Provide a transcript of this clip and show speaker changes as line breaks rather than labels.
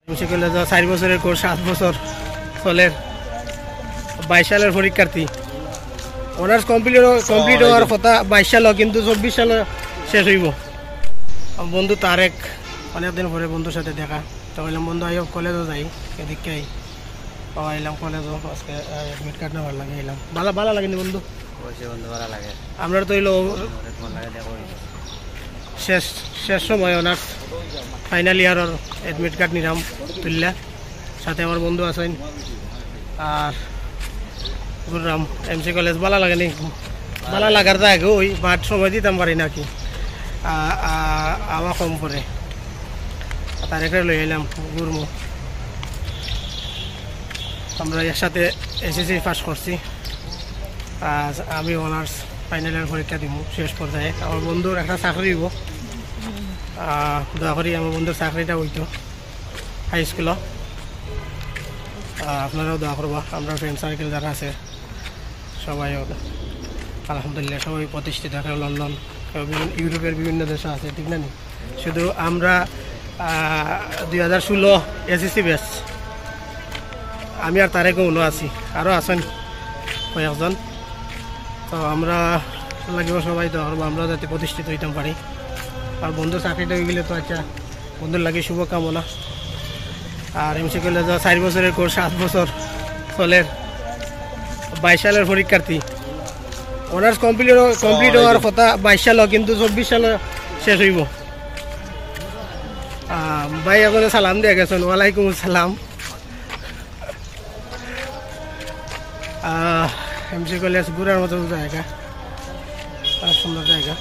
MC college 4 বছরের course 7 বছর চলে 22 সালের পরীক্ষার্থী অনার্স কমপ্লিট হওয়ার কথা 22 সাল কিন্তু 24 সালে শেষ হইব। বন্ধু তারেক অনেকদিন পরে বন্ধুর সাথে দেখা তো বললাম বন্ধু আইও কলেজও যাই এদিকে আইলাম কলেজও আজকে অ্যাডমিট কার্ড নেওয়ার লাগে এলাম ভালো লাগেনি বন্ধু?
বন্ধু ভালো লাগে।
আমরা তো হইলো শেষ সময় অনার্স ফাইনাল ইয়ারের অ্যাডমিট কার্ড নিলাম তুললা সাথে আমার বন্ধু আছেন আর ঘুরলাম এমসি কলেজ ভালো লাগেনি ভালো লাগার জায়গা ওই বাট সময় দিতাম পারি নাকি আমার কম পরে তার একটা লই এলাম ঘুরমু। আমরা একসাথে এসএসসি পাস করছি আমি অনার্স ফাইনালের পরীক্ষা দিব শেষ পর্যায়ে। আমার বন্ধুর একটা চাকরি দিব দয়া করি আমার বন্ধুর চাকরিটা হইতো হাই স্কুলও আপনারাও দোয়া করবা। আমরা ফ্রেন্ড সার্কেল যারা আছে সবাই আলহামদুলিল্লাহ সবাই প্রতিষ্ঠিত কেউ লন্ডন কেউ ইউরোপের বিভিন্ন দেশে আছে ঠিক না? শুধু আমরা 2016 এসএসসি ব্যাচ আমি আর তারেক উনো আছি আরও আছেন কয়েকজন। তো আমরা লাগিব সবাই দোয়া করবো আমরা যাতে প্রতিষ্ঠিত হইতাম পারি। আর বন্ধুর চাকরিটা হয়ে গেলে তো আচ্ছা বন্ধুর লাগে শুভকামনা। আর এমসি কলেজ 4 বছরের কোর্স 7 বছর চলে 22 সালের পরীক্ষার্থী অনার্স কমপ্লিট হওয়ার কথা 22 সাল কিন্তু 24 সালে শেষ হইব। ভাই এখন সালাম দিয়ে গেছেন ওয়ালাইকুম আসসালাম। এমসি কলেজ ঘুরার মতো জায়গা সুন্দর জায়গা।